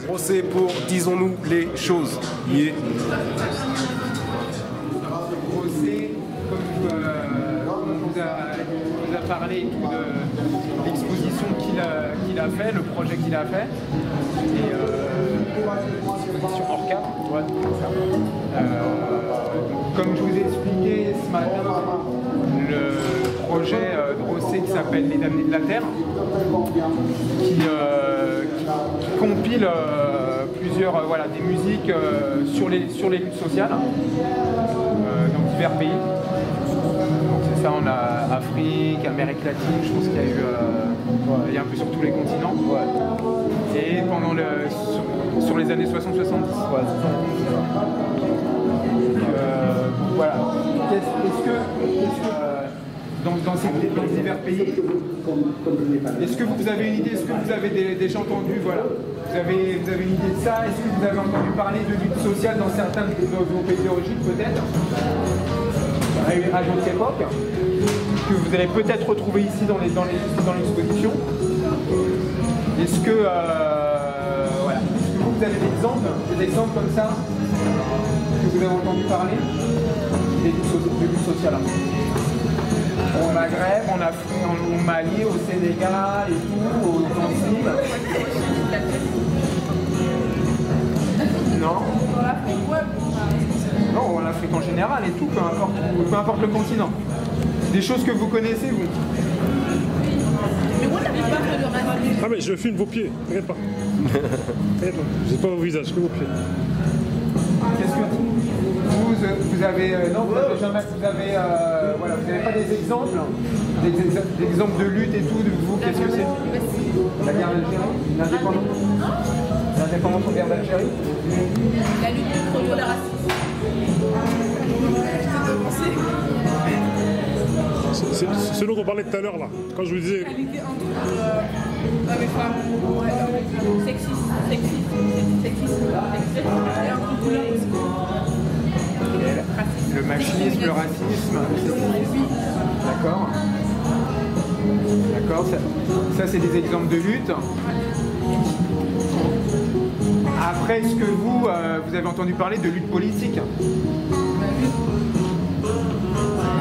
Procès pour disons-nous les choses. Yeah. Procès, comme vous a parlé et tout de l'exposition qu'il a fait, le projet qu'il a fait, et l'exposition hors cadre. Ouais, comme je vous ai expliqué ce matin, le projet de Rosset qui s'appelle Les Damnés de la Terre, qui compile plusieurs des musiques sur les luttes sociales dans divers pays. Donc c'est ça, on a Afrique, Amérique latine, je pense qu'il y a eu il y a un peu sur tous les continents. Et pendant sur les années 60-70. Voilà. Est-ce que dans ces divers pays, est-ce que vous avez une idée, est-ce que vous avez déjà entendu, voilà, vous avez une idée de ça, est-ce que vous avez entendu parler de lutte sociale dans certains de vos pays d'origine peut-être, à notre époque, que vous allez peut-être retrouver ici dans l'exposition? Est-ce que, voilà, est-ce que vous avez des exemples comme ça que vous avez entendu parler des luttes sociales? Au Maghreb, en Afrique, au Mali, au Sénégal et tout, au Tanzanie. Non. Non, en Afrique en général et tout, peu importe le continent. Des choses que vous connaissez, vous. Ah mais je filme vos pieds, t'inquiète pas. T'inquiète pas, je sais pas vos visages, que vos pieds. Qu'est-ce que vous avez pas des exemples, des exemples de lutte et tout de vous? Qu'est-ce que c'est? La guerre d'Algérie, l'indépendance en guerre d'Algérie, la lutte contre le racisme. C'est ce dont on parlait tout à l'heure là, quand je vous disais. Égalité entre hommes et femmes, sexisme, et entre le machisme, le racisme. D'accord. D'accord, ça c'est des exemples de lutte. Après, est-ce que vous avez entendu parler de lutte politique?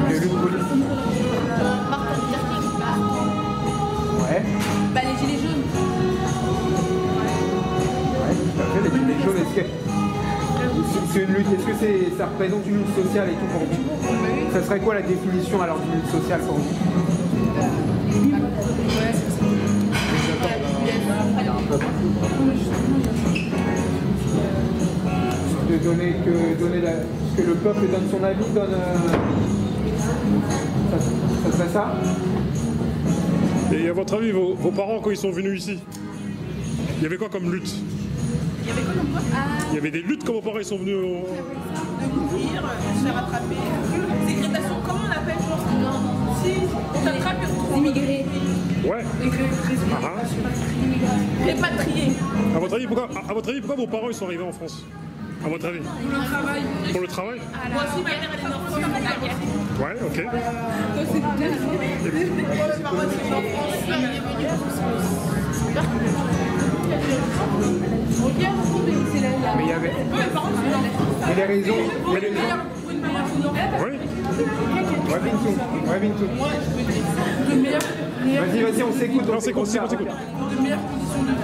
De lutte politique. Ouais. Bah, les gilets jaunes. Ouais, tout à fait, les gilets jaunes, est-ce que c'est une lutte, est-ce que ça représente une lutte sociale et tout pour vous? Ça serait quoi la définition alors d'une lutte sociale pour vous? Que le peuple donne son avis, ça serait ça? Et à votre avis, vos parents, quand ils sont venus ici, il y avait quoi comme lutte? Il y avait quoi comme quoi? Il y avait des luttes quand vos parents ils sont venus De mourir, se faire attraper. Ségrégation, comment on appelle genre? Non. Si, on t'attrape, on immigrés. Ouais. Répatriés. À votre avis, pourquoi vos parents ils sont arrivés en France? À votre avis? Pour le travail. Pour le travail? Moi aussi, ma mère elle est en France après la guerre. Ouais, ok. Mais il y avait. Et les raisons. Oui. Ouais, Bintou. Vas-y, on s'écoute. On s'écoute. De meilleures conditions de vie.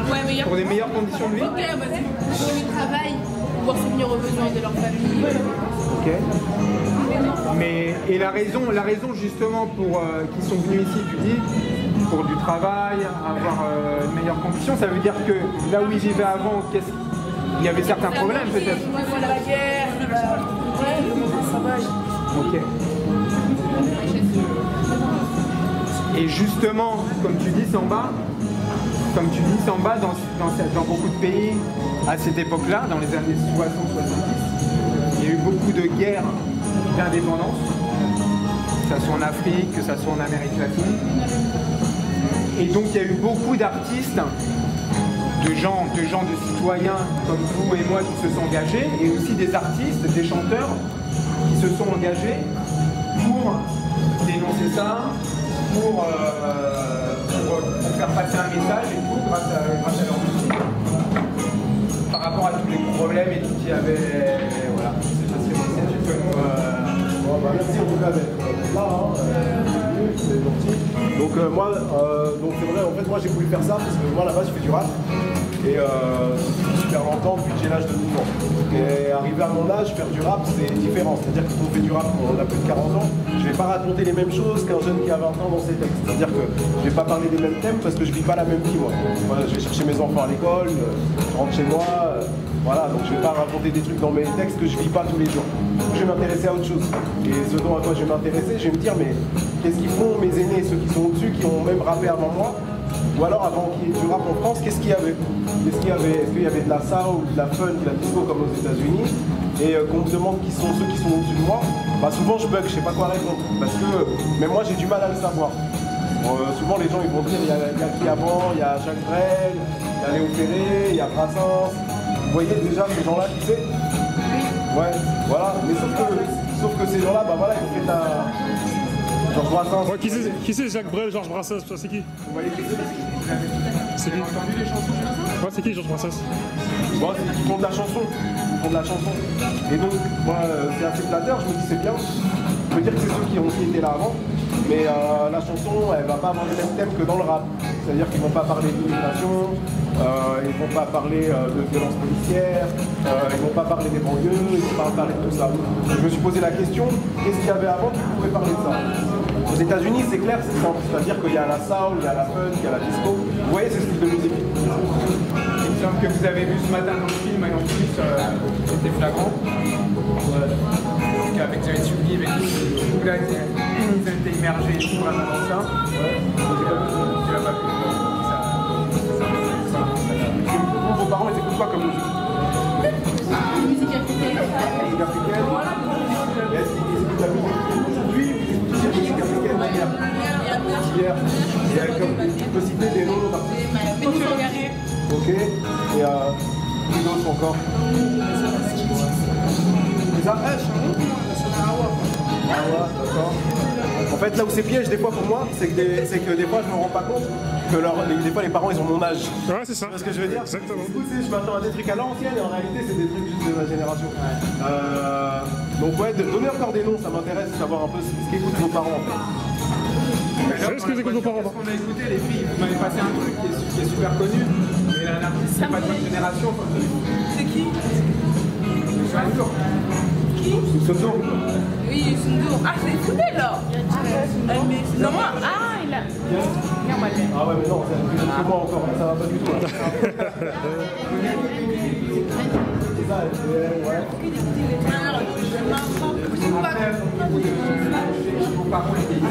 Ouais, pour des meilleures conditions de vie. Ok, vas-y. Pour le travail, pouvoir subvenir aux besoins de leur famille. Ok. Mais et la raison justement pour qu'ils sont venus ici, tu dis, pour du travail, avoir de meilleures conditions, ça veut dire que là où ils vivaient avant, il y avait certains problèmes peut-être. Voilà la guerre, le travail. Ok. Et justement, comme tu dis, Samba, dans beaucoup de pays, à cette époque-là, dans les années 60-70, il y a eu beaucoup de guerres d'indépendance, que ce soit en Afrique, que ce soit en Amérique latine. Et donc il y a eu beaucoup d'artistes, de citoyens comme vous et moi qui se sont engagés, et aussi des artistes, des chanteurs qui se sont engagés pour dénoncer ça, pour faire passer un message et tout grâce à leur musique. s'il y avait... Voilà, c'est pas si tu peux nous... merci en tout cas d'être là, c'est gentil. Donc moi, donc c'est vrai, en fait moi j'ai voulu faire ça parce que moi là-bas je fais du rap et depuis super longtemps, depuis que j'ai l'âge de 12 ans. Et arrivé à mon âge, faire du rap c'est différent, c'est-à-dire que quand on fait du rap quand on a plus de 40 ans, je vais pas raconter les mêmes choses qu'un jeune qui a 20 ans dans ses textes. C'est-à-dire que je vais pas parler des mêmes thèmes parce que je vis pas la même vie moi. Moi je vais chercher mes enfants à l'école, je rentre chez moi, voilà, donc je vais pas raconter des trucs dans mes textes que je vis pas tous les jours. Je vais m'intéresser à autre chose. Et ce dont à quoi je vais m'intéresser, je vais me dire mais qu'est-ce qu'ils font mes aînés, ceux qui sont au-dessus, qui ont même rappé avant moi, ou alors avant qu'il y ait du rap en France, qu'est-ce qu'il y avait? Est-ce qu'il y avait de la soul, de la funk, de la disco comme aux États-Unis? Et qu'on me demande qui sont ceux qui sont au-dessus de moi, bah souvent je bug, je sais pas quoi répondre. Parce que même moi j'ai du mal à le savoir. Souvent les gens ils vont dire il y a qui avant, il y a Jacques Brel, il y a Léo Ferré, il y a Brassens. Vous voyez déjà ces gens-là qui c'est? Ouais, voilà. Mais sauf que ces gens-là, bah voilà, ils ont fait un... Georges Brassens. Ouais, qui c'est Jacques Brel, Georges Brassens? C'est qui? Vous voyez qui C'est qui? entendu les chansons? Ouais, c'est qui Georges Brassens? Bon, ils font de la chanson. Ils font de la chanson. Et donc, moi, c'est assez flatteur, je me dis c'est bien. Je peux dire que c'est ceux qui étaient là avant. Mais la chanson, elle va pas avoir le même thème que dans le rap. C'est-à-dire qu'ils vont pas parler d'immigration, ils vont pas parler de violence policière, ils vont pas parler des banlieues, ils vont pas parler de tout ça. Je me suis posé la question, qu'est-ce qu'il y avait avant qui pouvait parler de ça? Aux États-Unis, c'est clair, c'est simple. C'est-à-dire qu'il y a la soul, il y a la funk, il y a la disco. Vous voyez ce style de musique? Il me semble que vous avez vu ce matin dans le film, et en plus, c'était flagrant. Donc avec Jared Sugi, avec tout là, ils étaient immergés vraiment dans ça. Tu l'as pas vu. Vos parents, ils écoutent quoi comme musique? Musique africaine. Musique africaine. Et est-ce qu'ils écoutent la musique aujourd'hui ou ils écoutent la musique africaine hier? Et comme tu peux citer des noms d'artistes? Ok. Et qui d'autres encore? Les Arèches? D'accord. En fait, là où c'est piège des fois pour moi, c'est que des fois je me rends pas compte que des fois les parents ils ont mon âge. Ouais, c'est ça. Tu vois ce que je veux dire? Exactement. Du coup, tu sais, je m'attends à des trucs à l'ancienne et en réalité c'est des trucs juste de ma génération. Donc ouais, donner encore des noms, ça m'intéresse de savoir un peu ce qu'écoutent vos parents en fait. Est-ce que vous écoutez vos parents? Qu'est-ce qu'on a écouté les filles? Vous m'avez passé un truc qui est super connu, mais un artiste c'est pas de votre génération. C'est qui? C'est un tour. Qui? Soso. Oui, Sundur. Ah, c'est Soudé là. Non, moi. Ah, il a. Ah ouais, mais non, c'est plus jeune que moi encore, ça va pas du tout. Là. C'est ça, ouais. Vos parents les vieillis.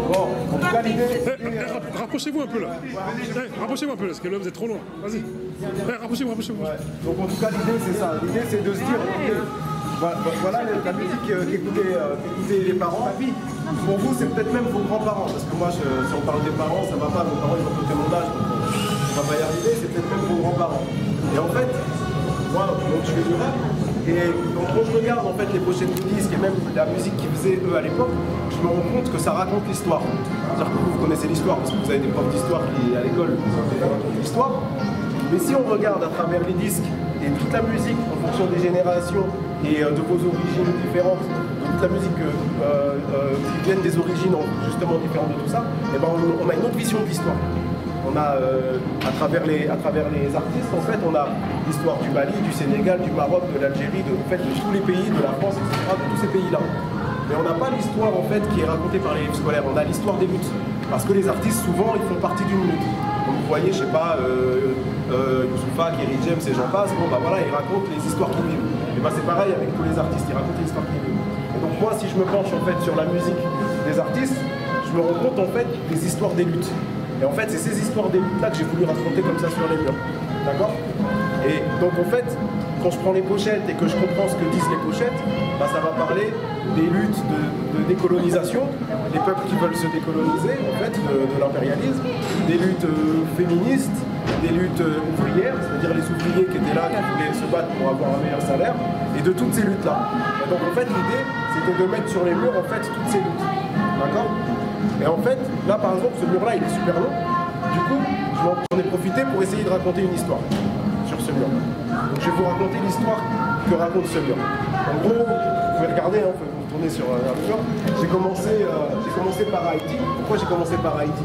Bon, en tout cas, l'idée. Rapprochez-vous un peu là. Rapprochez-vous un peu là, parce que là vous êtes trop loin. Vas-y. Rapprochez-vous, rapprochez-vous. Ouais. Donc en tout cas, l'idée c'est ça. L'idée c'est de se dire, ok, voilà la musique qu'écoutaient les parents. Pour vous, c'est peut-être même vos grands-parents. Parce que moi, si on parle des parents, ça va pas. Vos parents, ils ont côté mon âge. Donc on va pas y arriver. C'est peut-être même vos grands-parents. Et en fait, moi, donc, je fais du rap. Et donc quand je regarde en fait les pochettes de disques et même la musique qu'ils faisaient eux à l'époque, je me rends compte que ça raconte l'histoire. C'est-à-dire que vous connaissez l'histoire parce que vous avez des profs d'histoire qui à l'école vous racontent l'histoire. Mais si on regarde à travers les disques et toute la musique en fonction des générations et de vos origines différentes, toute la musique qui viennent des origines justement différentes de tout ça, et ben on a une autre vision de l'histoire. On a, à travers les artistes, en fait, on a l'histoire du Mali, du Sénégal, du Maroc, de l'Algérie, de tous les pays, de la France, etc., de tous ces pays-là. Mais on n'a pas l'histoire, en fait, qui est racontée par les livres scolaires. On a l'histoire des luttes. Parce que les artistes, souvent, ils font partie d'une lutte. Donc, vous voyez, je sais pas, Youssoufa, Kerry James et j'en passe, bon, bah voilà, ils racontent les histoires qu'ils vivent. Et bah c'est pareil avec tous les artistes, ils racontent les histoires qu'ils vivent. Et donc, moi, si je me penche, en fait, sur la musique des artistes, je me rends compte, en fait, des histoires des luttes. Et en fait, c'est ces histoires des luttes-là que j'ai voulu raconter comme ça sur les murs. D'accord? Et donc, en fait, quand je prends les pochettes et que je comprends ce que disent les pochettes, bah, ça va parler des luttes de décolonisation, des peuples qui veulent se décoloniser, en fait, de l'impérialisme, des luttes féministes, des luttes ouvrières, c'est-à-dire les ouvriers qui étaient là, qui voulaient se battre pour avoir un meilleur salaire, et de toutes ces luttes-là. Donc en fait, l'idée, c'était de mettre sur les murs en fait toutes ces luttes. D'accord? Et en fait, là par exemple, ce mur-là, il est super long. Du coup, j'en ai profité pour essayer de raconter une histoire sur ce mur. Donc je vais vous raconter l'histoire que raconte ce mur. En gros, vous pouvez regarder, hein, vous tournez sur un mur. J'ai commencé par Haïti. Pourquoi j'ai commencé par Haïti?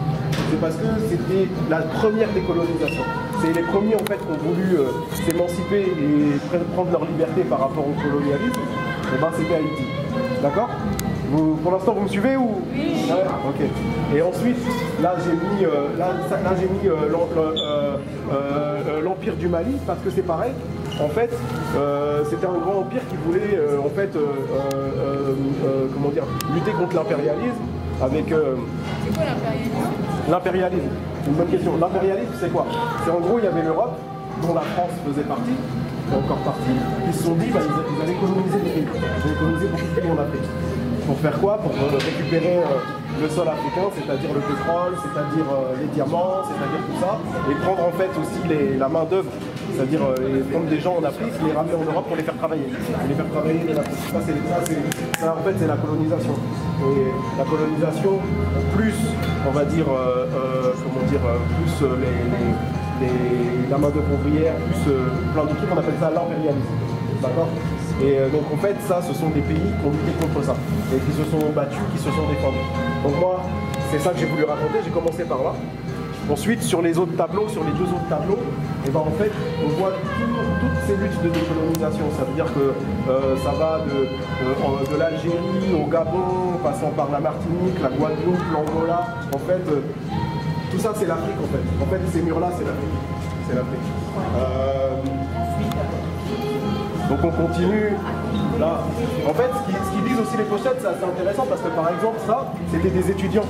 C'est parce que c'était la première décolonisation. C'est les premiers en fait qui ont voulu s'émanciper et prendre leur liberté par rapport au colonialisme. Et ben c'était Haïti. D'accord? Pour l'instant, vous me suivez ou? Oui. Ouais, ok. Et ensuite, là j'ai mis, l'Empire du Mali parce que c'est pareil. En fait, c'était un grand empire qui voulait comment dire, lutter contre l'impérialisme avec. C'est quoi l'impérialisme? L'impérialisme, c'est une bonne question. L'impérialisme, c'est quoi? C'est en gros, il y avait l'Europe, dont la France faisait partie, encore partie. Ils se sont dit, bah, ils allaient coloniser des pays. Ils allaient coloniser beaucoup de pays en Afrique. Pour faire quoi? Pour récupérer le sol africain, c'est-à-dire le pétrole, c'est-à-dire les diamants, c'est-à-dire tout ça, et prendre en fait aussi la main d'œuvre, c'est-à-dire prendre des gens en Afrique, les ramener en Europe pour les faire travailler. Et les faire travailler en Afrique. Ça, en fait, c'est la colonisation. Et la colonisation, plus, on va dire, plus la main d'œuvre ouvrière, plus plein de trucs, on appelle ça l'impérialisme. D'accord? Et donc en fait, ça, ce sont des pays qui ont lutté contre ça, et qui se sont battus, qui se sont défendus. Donc moi, c'est ça que j'ai voulu raconter, j'ai commencé par là. Ensuite, sur les autres tableaux, sur les deux autres tableaux, et ben en fait, on voit toutes ces luttes de décolonisation. Ça veut dire que ça va de l'Algérie au Gabon, passant par la Martinique, la Guadeloupe, l'Angola. En fait, tout ça, c'est l'Afrique en fait. En fait, ces murs-là, c'est l'Afrique. C'est l'Afrique. Donc on continue là. En fait, ce qui disent aussi les pochettes, c'est assez intéressant parce que par exemple, ça, c'était des étudiants.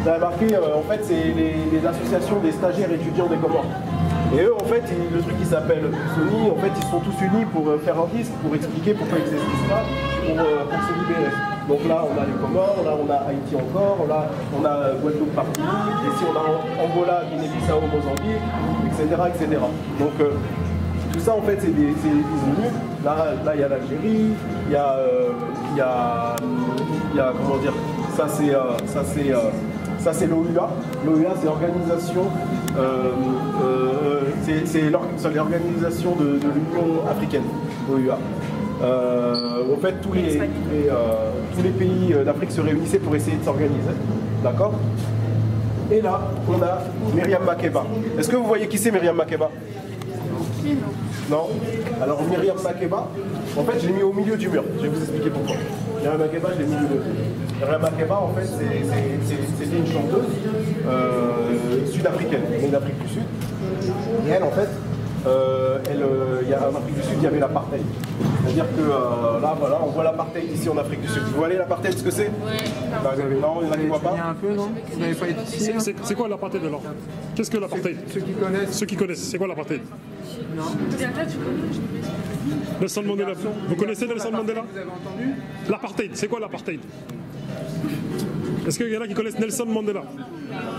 Vous avez marqué, en fait, c'est les associations des stagiaires étudiants des Comores. Et eux, en fait, le truc qui s'appelle Sony, en fait, ils sont tous unis pour faire un disque, pour expliquer pourquoi ils existent là, pour se libérer. Donc là, on a les Comores, là, on a Haïti encore, là, on a Guadeloupe partout, ici, on a Angola, Guinée-Bissau, Mozambique, etc., etc. Donc, tout ça, en fait, c'est des îles. Là, il y a l'Algérie, il y a comment dire, ça c'est l'OUA. L'OUA, c'est l'organisation, c'est l'organisation de l'Union africaine, l'OUA. En fait, tous les pays d'Afrique se réunissaient pour essayer de s'organiser. D'accord? Et là, on a Myriam Makeba. Est-ce que vous voyez qui c'est Myriam Makeba? Non. Alors Myriam Makeba, en fait je l'ai mis au milieu du mur. Je vais vous expliquer pourquoi. Myriam Makeba, je l'ai mis au milieu. Myriam Makeba, en fait, c'était une chanteuse sud-africaine, née d'Afrique du Sud. Et elle, en fait, en Afrique du Sud, il y avait l'apartheid. C'est-à-dire que là, voilà, on voit l'apartheid ici en Afrique du Sud. Vous voyez l'apartheid, ce que c'est? Non, il y en a qui ne voient pas. Un peu, non? Vous n'avez pas été ici? C'est quoi l'apartheid alors? Qu'est-ce que l'apartheid? Ceux qui connaissent. Ceux qui connaissent, c'est quoi l'apartheid? Non. Nelson Mandela. Vous connaissez Nelson Mandela? Vous avez entendu? L'apartheid, c'est quoi l'apartheid? Est-ce qu'il y en a qui connaissent Nelson Mandela?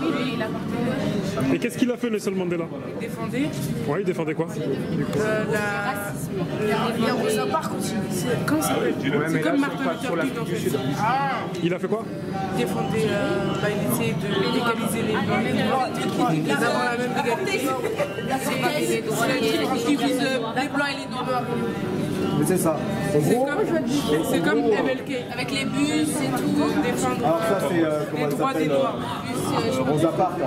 Oui, l'apartheid. Et qu'est-ce qu'il a fait Nelson Mandela? Il défendait. Oui, il défendait quoi? Rosa Parks aussi. Comment ça s'appelle? C'est comme Martin Luther King en fait. Il a fait quoi? Il défendait, il essayait de légaliser les blancs. Ils avaient la même égalité. C'est le truc qui vise les blancs et les noirs. Mais c'est ça. C'est comme MLK, avec les bus et tout, défendre alors ça, c'est, les droits des noirs. Rosa Parks.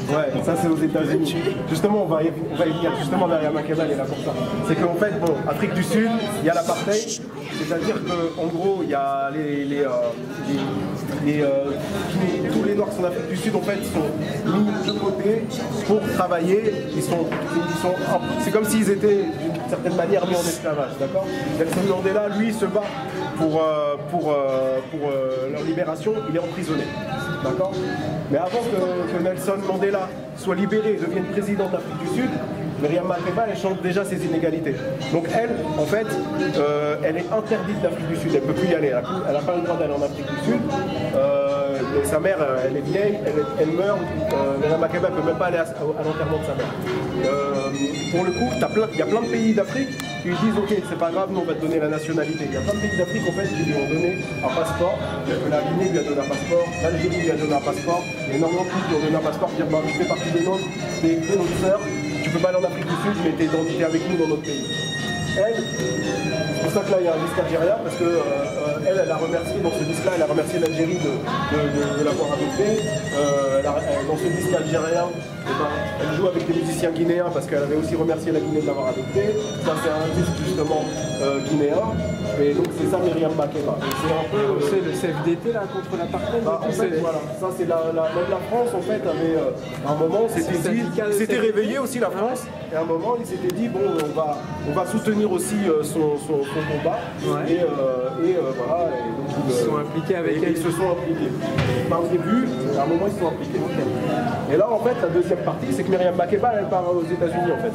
Ouais, ça c'est aux États-Unis. Justement, on va y venir. Justement, Myriam Makeba, elle est là pour ça. C'est qu'en fait, bon, Afrique du Sud, il y a l'apartheid. C'est-à-dire qu'en gros, il y a tous les Noirs qui sont d'Afrique du Sud, en fait, sont mis de côté pour travailler. C'est comme s'ils étaient d'une certaine manière mis en esclavage, d'accord? Nelson Mandela, lui, se bat pour leur libération. Il est emprisonné, d'accord? Mais avant que Nelson Mandela soit libéré et devienne président d'Afrique du Sud, Myriam Makeba, elle chante déjà ses inégalités. Donc elle, en fait, elle est interdite d'Afrique du Sud, elle ne peut plus y aller, elle n'a pas le droit d'aller en Afrique du Sud. sa mère, elle est vieille, elle meurt, Myriam Makeba ne peut même pas aller à l'enterrement de sa mère. Pour le coup, il y a plein de pays d'Afrique qui lui disent ok, c'est pas grave, nous on va te donner la nationalité. Il y a plein de pays d'Afrique en fait qui lui ont donné un passeport, la Guinée lui a donné un passeport, l'Algérie lui a donné un passeport, et énormément de pays lui ont donné un passeport pour dire bah, tu fais partie des nôtres, t'es notre sœur, tu peux pas aller en Afrique du Sud, mais t'es avec nous dans notre pays. Elle, c'est pour ça que là il y a un disque algérien, parce que elle a remercié, dans ce disque-là, elle a remercié l'Algérie de l'avoir adoptée. Dans ce disque algérien, eh ben, elle joue avec des musiciens guinéens parce qu'elle avait aussi remercié la Guinée de l'avoir adoptée. Ça c'est un disque justement guinéen. Et donc c'est ça Myriam Makeba. C'est un peu le CFDT là contre l'apartheid. En fait, voilà, ça c'est même la France en fait avait à un moment s'était réveillé aussi la France et à un moment il s'était dit bon on va soutenir aussi son combat et voilà et donc ils se sont impliqués avec elle. Ils se sont impliqués. Pas au début, à un moment ils se sont impliqués. Et là en fait la deuxième partie c'est que Myriam Makeba elle part aux États-Unis en fait.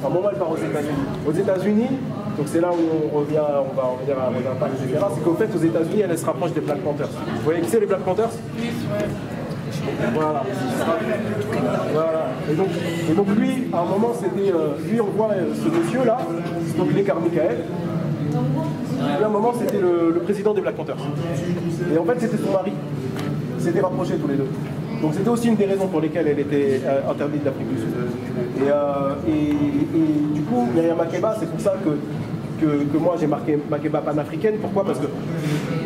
À un moment elle part aux États-Unis. Aux États-Unis, donc c'est là où on va revenir à Rosenthal, etc. C'est qu'au fait aux États-Unis elle se rapproche des Black Panthers. Vous voyez qui c'est les Black Panthers? Voilà. Et donc lui, à un moment, c'était lui on voit ce monsieur là, donc il est Carmichael. Lui à un moment c'était le président des Black Panthers. Et en fait c'était son mari. Ils s'étaient rapprochés tous les deux. Donc c'était aussi une des raisons pour lesquelles elle était interdite d'Afrique du Sud. Et du coup, Myriam Makeba, c'est pour ça que moi j'ai marqué Makeba panafricaine. Pourquoi? Parce que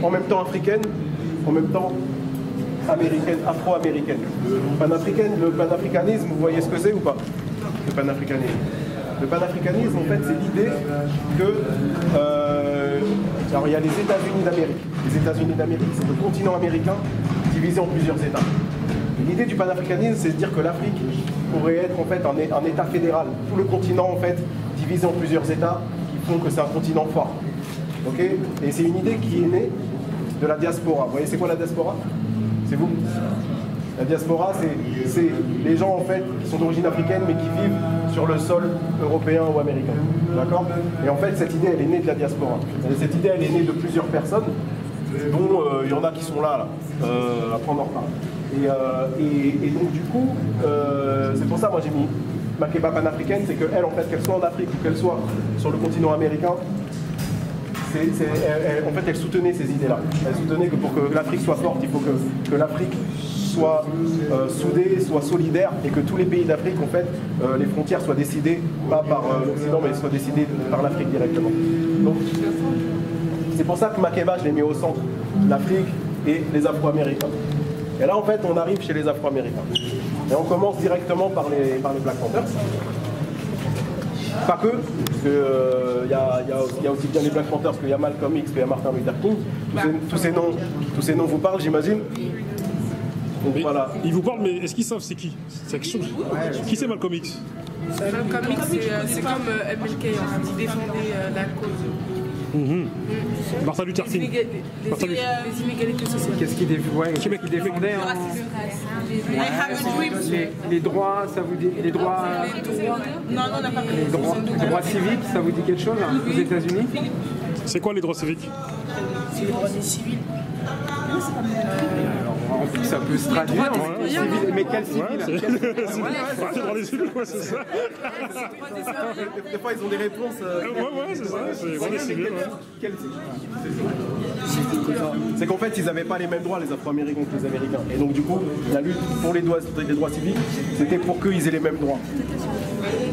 en même temps africaine, en même temps américaine, afro-américaine. Panafricaine, le panafricanisme, vous voyez ce que c'est ou pas? Le panafricanisme. Le panafricanisme, en fait, c'est l'idée que alors il y a les États-Unis d'Amérique. Les États-Unis d'Amérique, c'est le continent américain divisé en plusieurs États. L'idée du panafricanisme, c'est de dire que l'Afrique pourrait être en fait un État fédéral. Tout le continent, en fait, divisé en plusieurs États, qui font que c'est un continent fort. Ok? Et c'est une idée qui est née de la diaspora. Vous voyez, c'est quoi la diaspora? C'est vous? La diaspora, c'est les gens en fait qui sont d'origine africaine mais qui vivent sur le sol européen ou américain. D'accord? Et en fait, cette idée, elle est née de la diaspora. Et cette idée, elle est née de plusieurs personnes, dont il y en a qui sont là. Après, on en reparle. Et donc, du coup, c'est pour ça, moi, j'ai mis Makeba panafricaine, c'est qu'elle, en fait, qu'elle soit en Afrique ou qu'elle soit sur le continent américain, en fait, elle soutenait ces idées-là. Elle soutenait que pour que l'Afrique soit forte, il faut que l'Afrique soit soudée, soit solidaire, et que tous les pays d'Afrique, en fait, les frontières soient décidées, pas par l'Occident, mais soient décidées par l'Afrique directement. Donc, c'est pour ça que Makeba, je l'ai mis au centre, l'Afrique et les Afro-Américains. Et là, en fait, on arrive chez les Afro-Américains. Et on commence directement par les Black Panthers. Pas que, parce qu'il y a aussi bien les Black Panthers qu'il y a Malcolm X, qu'il y a Martin Luther King. Tous ces noms vous parlent, j'imagine. Donc voilà. Ils vous parlent, mais est-ce qu'ils savent c'est qui? Qui c'est Malcolm X? Malcolm X, c'est comme MLK, il défendait la cause. Martin Luther King. Les inégalités sociales. Qu'est-ce qu'il défendait les droits, ça vous dit les droits? Non, on n'a pas les droits civiques, ça vous dit quelque chose aux États-Unis? C'est quoi les droits civiques? C'est les droits des civils. En plus, ça peut se traduire en civil, mais quel civil? Les droits des civils, quoi, c'est ça. Des fois, ils ont des réponses. Ouais, c'est ça, c'est les droits des civils. C'est qu'en fait, ils n'avaient pas les mêmes droits, les Afro-Américains, que les Américains. Et donc, du coup, la lutte pour les droits civiques, c'était pour qu'ils aient les mêmes droits.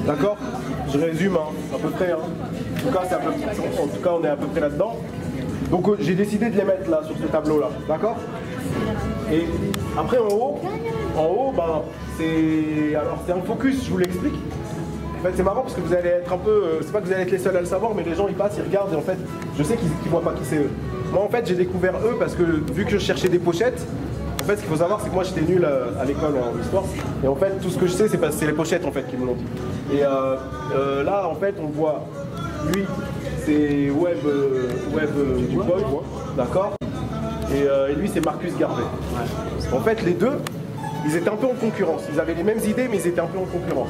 D'accord? Je résume, à peu près. En tout cas, on est à peu près là-dedans. Donc, j'ai décidé de les mettre là, sur ce tableau-là. D'accord? Et après, en haut, c'est un focus, je vous l'explique. En fait, c'est marrant parce que vous allez être un peu, c'est pas que vous allez être les seuls à le savoir, mais les gens ils passent, ils regardent et en fait, je sais qu'ils voient pas qui c'est eux. Moi, en fait, j'ai découvert eux parce que vu que je cherchais des pochettes, en fait, ce qu'il faut savoir, c'est que moi, j'étais nul à l'école en histoire. Et en fait, tout ce que je sais, c'est les pochettes en fait qui me l'ont dit. Et là, en fait, on voit lui, c'est Webb Dubois, d'accord. Et lui, c'est Marcus Garvey. En fait, les deux, ils étaient un peu en concurrence. Ils avaient les mêmes idées, mais ils étaient un peu en concurrence.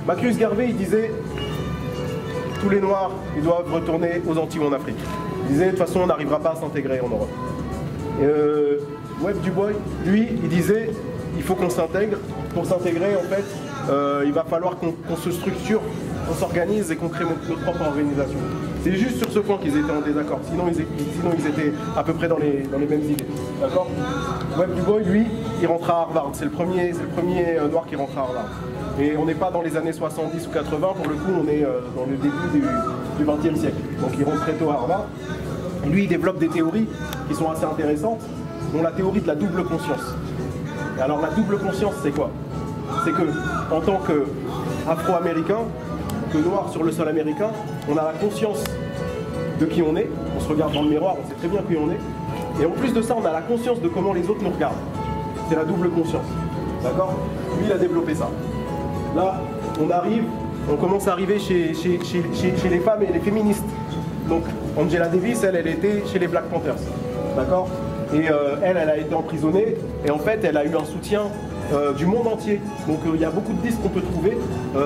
Marcus Garvey, il disait tous les Noirs, ils doivent retourner aux Antilles ou en Afrique. Il disait de toute façon, on n'arrivera pas à s'intégrer en Europe. Webb Du Bois, lui, il disait, il faut qu'on s'intègre. Pour s'intégrer, en fait, il va falloir qu'on se structure, qu'on s'organise et qu'on crée notre propre organisation. C'est juste sur ce point qu'ils étaient en désaccord, sinon ils étaient à peu près dans les mêmes idées. D'accord? Webb Du Bois, lui, il rentre à Harvard. C'est le premier noir qui rentre à Harvard. Et on n'est pas dans les années 70 ou 80, pour le coup, on est dans le début du XXe siècle. Donc il rentre très tôt à Harvard. Et lui, il développe des théories qui sont assez intéressantes, dont la théorie de la double conscience. Et alors la double conscience, c'est quoi? C'est que, en tant qu'Afro-Américain, que noir sur le sol américain, on a la conscience de qui on est, on se regarde dans le miroir, on sait très bien qui on est, et en plus de ça, on a la conscience de comment les autres nous regardent. C'est la double conscience. D'accord? Lui, il a développé ça. Là, on commence à arriver chez les femmes et les féministes. Donc, Angela Davis, elle était chez les Black Panthers. D'accord? Et elle a été emprisonnée, et en fait, elle a eu un soutien du monde entier. Donc il y a beaucoup de disques qu'on peut trouver.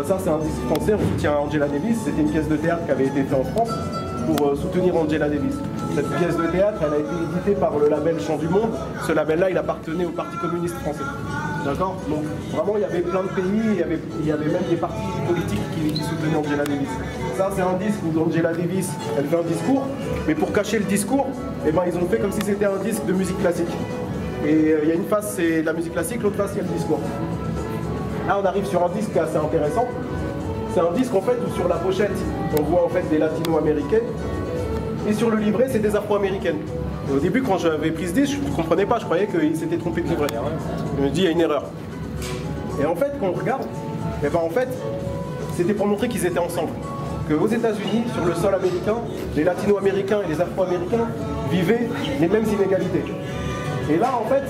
Ça, c'est un disque français, on soutient Angela Davis. C'était une pièce de théâtre qui avait été faite en France pour soutenir Angela Davis. Cette pièce de théâtre, elle a été éditée par le label Chant du Monde. Ce label-là, il appartenait au Parti communiste français. D'accord? Donc vraiment, il y avait plein de pays, il y avait même des partis politiques qui soutenaient Angela Davis. Ça, c'est un disque où Angela Davis, elle fait un discours, mais pour cacher le discours, eh ben, ils ont fait comme si c'était un disque de musique classique. Et il y a une face, c'est la musique classique, l'autre face, il y a le discours. Là, on arrive sur un disque assez intéressant. C'est un disque, en fait, où sur la pochette, on voit en fait des latino-américaines, et sur le livret, c'est des afro-américaines. Au début, quand j'avais pris ce disque, je ne comprenais pas, je croyais qu'ils s'étaient trompés de livret. Je me dis, il y a une erreur. Et en fait, quand on regarde, eh ben, en fait, c'était pour montrer qu'ils étaient ensemble. Qu'aux États-Unis, sur le sol américain, les latino-américains et les afro-américains vivaient les mêmes inégalités. Et là, en fait,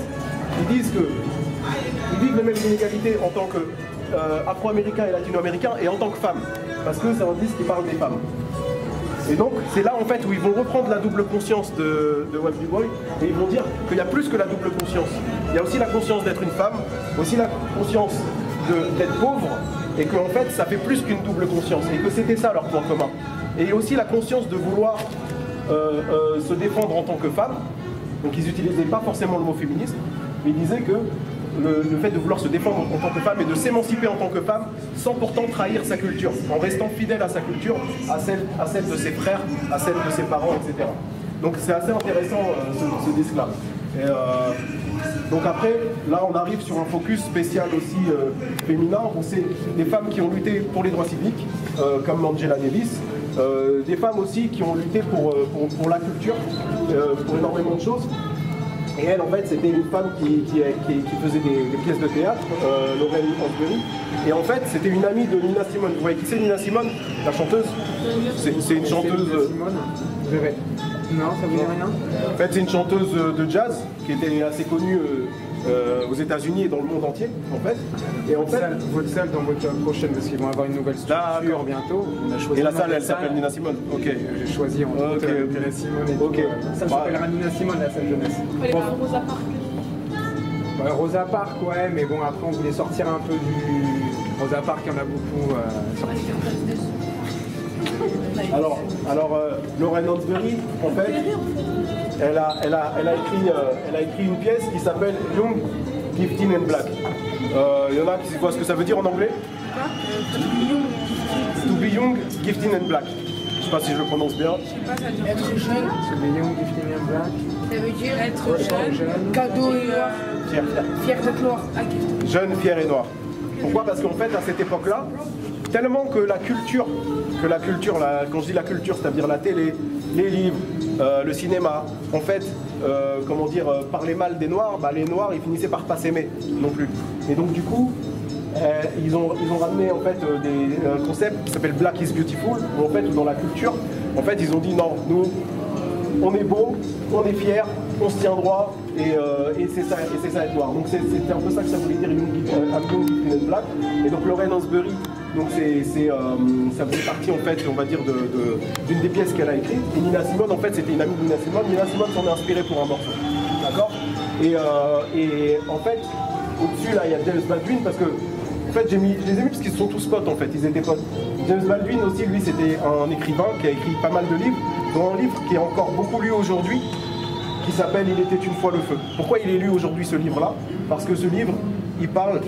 ils disent qu'ils vivent les mêmes inégalités en tant qu'afro-américains et latino-américains et en tant que femmes. Parce que c'est un disque qui parle des femmes. Et donc, c'est là en fait où ils vont reprendre la double conscience de Webb Du Bois et ils vont dire qu'il y a plus que la double conscience. Il y a aussi la conscience d'être une femme, aussi la conscience d'être pauvre, et qu'en fait, ça fait plus qu'une double conscience, et que c'était ça leur point commun. Et aussi la conscience de vouloir se défendre en tant que femme. Donc ils n'utilisaient pas forcément le mot féministe, mais ils disaient que le fait de vouloir se défendre en tant que femme et de s'émanciper en tant que femme sans pourtant trahir sa culture, en restant fidèle à sa culture, à celle de ses frères, à celle de ses parents, etc. Donc c'est assez intéressant ce disque-là. Donc après, là on arrive sur un focus spécial aussi féminin, où c'est des femmes qui ont lutté pour les droits civiques, comme Angela Davis, des femmes aussi qui ont lutté pour la culture, pour énormément de choses. Et elle, en fait, c'était une femme qui faisait des pièces de théâtre, Lorraine Hansberry. Et en fait, c'était une amie de Nina Simone. Vous voyez qui c'est Nina Simone, la chanteuse? C'est une chanteuse... Non, ça vous dit rien? En fait, c'est une chanteuse de jazz qui était assez connue aux États-Unis et dans le monde entier, en fait. Et en fait, votre salle dans votre prochaine, parce qu'ils vont avoir une nouvelle structure bientôt. Et la salle, elle s'appelle Nina Simone. Ok. J'ai choisi entre autres Nina Simone et tout. Ça s'appellera Nina Simone, la salle jeunesse. Il fallait faire Rosa Parks. Ouais, Rosa Parks, ouais, mais bon, après on voulait sortir un peu du... Rosa Parks, il y en a beaucoup sorti. Alors Lorraine Hansberry, en fait, elle a écrit une pièce qui s'appelle Young, Gifted and Black. Il y en a qui voient ce que ça veut dire en anglais? To be young, gifted and black. Je sais pas si je le prononce bien. Je sais pas, ça veut dire être jeune. To be young, gifted and black. Ça veut dire être jeune, cadeau et noir. Fier d'être noir. Jeune, fier et noir. Pourquoi? Parce qu'en fait, à cette époque-là, tellement que la culture, quand je dis la culture, c'est-à-dire la télé, les livres, le cinéma, en fait, comment dire, parlaient mal des Noirs, bah, les Noirs, ils finissaient par pas s'aimer non plus. Et donc du coup, ils ont ramené en fait un concept qui s'appelle Black is Beautiful, où en fait, dans la culture, en fait, ils ont dit non, nous, on est beau, on est fier, on se tient droit, et c'est ça être noir. Donc c'était un peu ça que ça voulait dire, Young, Gifted and Black. Et donc Lorraine Hansberry, donc ça faisait partie en fait, on va dire, d'une des pièces qu'elle a écrites. Et Nina Simone, en fait, c'était une amie de Nina Simone. Nina Simone s'en est inspirée pour un morceau, d'accord. Et en fait, au-dessus là, il y a James Baldwin, parce que en fait, je les ai mis parce qu'ils sont tous potes en fait, ils étaient potes. James Baldwin aussi, lui, c'était un écrivain qui a écrit pas mal de livres, dont un livre qui est encore beaucoup lu aujourd'hui, qui s'appelle « Il était une fois le feu ». Pourquoi il est lu aujourd'hui ce livre-là? Parce que ce livre, il parle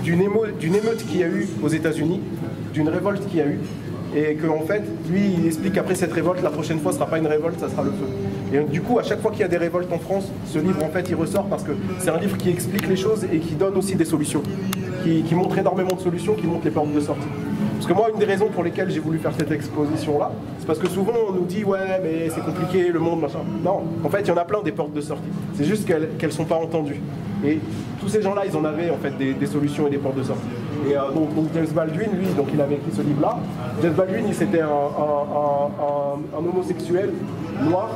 d'une émeute qu'il y a eu aux États-Unis, d'une révolte qu'il y a eu, et qu'en fait, lui, il explique qu'après cette révolte, la prochaine fois, ce ne sera pas une révolte, ça sera le feu. Et du coup, à chaque fois qu'il y a des révoltes en France, ce livre, en fait, il ressort parce que c'est un livre qui explique les choses et qui donne aussi des solutions, qui montre énormément de solutions, qui montre les portes de sortie. Parce que moi, une des raisons pour lesquelles j'ai voulu faire cette exposition-là, c'est parce que souvent, on nous dit « Ouais, mais c'est compliqué, le monde, machin ». Non, en fait, il y en a plein des portes de sortie. C'est juste qu'elles ne sont pas entendues. Et tous ces gens-là, ils en avaient en fait des solutions et des portes de sortie. Et donc James Baldwin, lui, donc il avait écrit ce livre-là. James Baldwin, c'était un homosexuel noir.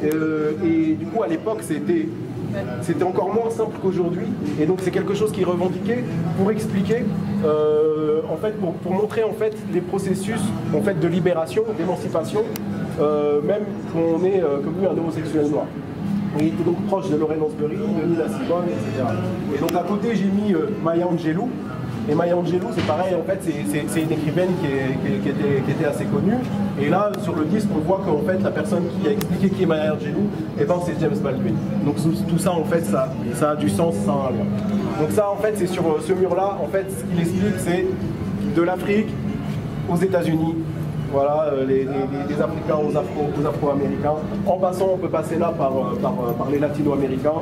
Et du coup, à l'époque, c'était encore moins simple qu'aujourd'hui. Et donc, c'est quelque chose qu'il revendiquait pour expliquer, en fait, pour montrer en fait les processus en fait de libération, d'émancipation, même quand on est comme lui un homosexuel noir. Il était donc proche de Lorraine Hansberry, de Nina Simone, etc. Et donc à côté, j'ai mis Maya Angelou. Et Maya Angelou, c'est pareil, en fait, c'est une écrivaine qui était assez connue. Et là, sur le disque, on voit qu'en fait, la personne qui a expliqué qui est Maya Angelou, eh ben, c'est James Baldwin. Donc tout ça, en fait, ça a du sens, ça a un lien. Donc ça, en fait, c'est sur ce mur-là, en fait, ce qu'il explique, c'est de l'Afrique aux États-Unis. Voilà, les Africains aux Afro-Américains. En passant, on peut passer là par les Latino-Américains.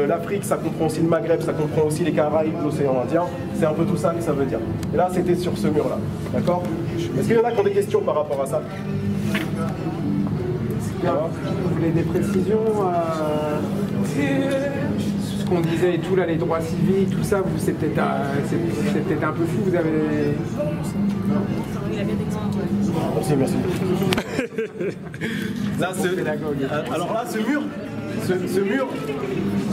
L'Afrique, ça comprend aussi le Maghreb, ça comprend aussi les Caraïbes, l'océan Indien. C'est un peu tout ça que ça veut dire. Et là, c'était sur ce mur-là. D'accord? Est-ce qu'il y en a qui ont des questions par rapport à ça? Vous voulez des précisions ce qu'on disait et tout, là, les droits civiques, tout ça, c'est peut-être un peu fou, vous avez... Merci. Là, alors là, ce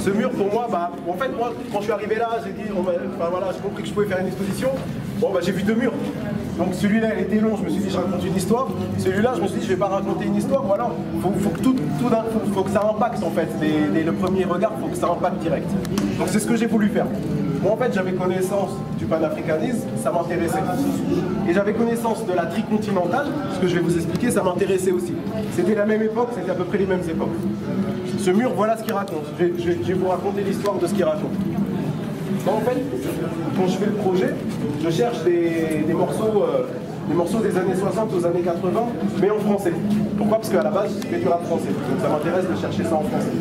mur pour moi, en fait, moi, quand je suis arrivé là, j'ai dit, voilà, j'ai compris que je pouvais faire une exposition. Bon, j'ai vu deux murs. Donc celui-là, il était long, je me suis dit, je raconte une histoire. Celui-là, je me suis dit, je vais pas raconter une histoire, voilà. Faut que ça impacte, en fait. Dès le premier regard, faut que ça impacte direct. Donc c'est ce que j'ai voulu faire. Moi, en fait, j'avais connaissance du panafricanisme, ça m'intéressait. Et j'avais connaissance de la tricontinentale, ce que je vais vous expliquer, ça m'intéressait aussi. C'était la même époque, c'était à peu près les mêmes époques. Ce mur, voilà ce qu'il raconte. Je vais vous raconter l'histoire de ce qu'il raconte. En fait, quand je fais le projet, je cherche des morceaux des années 60 aux années 80, mais en français. Pourquoi? Parce qu'à la base, je fais du rap français. Donc ça m'intéresse de chercher ça en français.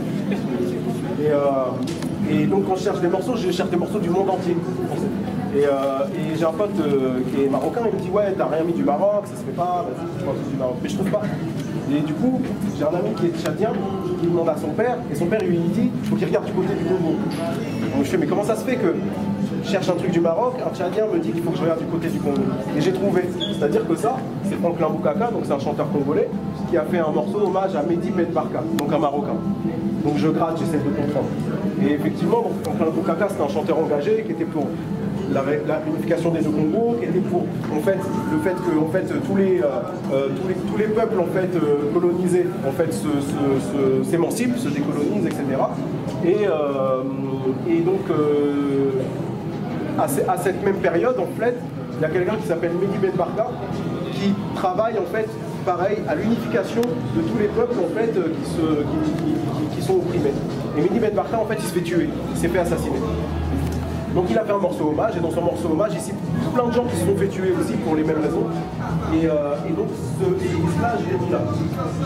Et donc quand je cherche des morceaux, je cherche des morceaux du monde entier. Et j'ai un pote qui est marocain, il me dit ouais, t'as rien mis du Maroc, ça se fait pas, du Maroc. Mais je trouve pas. Et du coup, j'ai un ami qui est tchadien, qui demande à son père, et son père lui dit, il faut qu'il regarde du côté du Congo. Donc je fais, mais comment ça se fait que je cherche un truc du Maroc, un tchadien me dit qu'il faut que je regarde du côté du Congo. Et j'ai trouvé. C'est-à-dire que ça, c'est Franklin Boukaka, donc c'est un chanteur congolais, qui a fait un morceau hommage à Mehdi Ben Barka, donc un Marocain. Donc je gratte, j'essaie de comprendre. Et effectivement, Franklin Boukaka, c'était un chanteur engagé qui était pour l'unification des deux Congos, qui était pour en fait, le fait que en fait, tous les peuples en fait, colonisés en fait, s'émancipent, se décolonisent, etc. Et donc, à cette même période, en fait, il y a quelqu'un qui s'appelle Mehdi Ben Barka qui travaille en fait, pareil, à l'unification de tous les peuples en fait, qui sont opprimés. Et Mehdi Ben Barka, en fait, il se fait tuer, il s'est fait assassiner. Donc il a fait un morceau hommage, et dans son morceau hommage, ici, plein de gens qui se sont fait tuer aussi pour les mêmes raisons. Et donc ce disque-là, je l'ai mis là.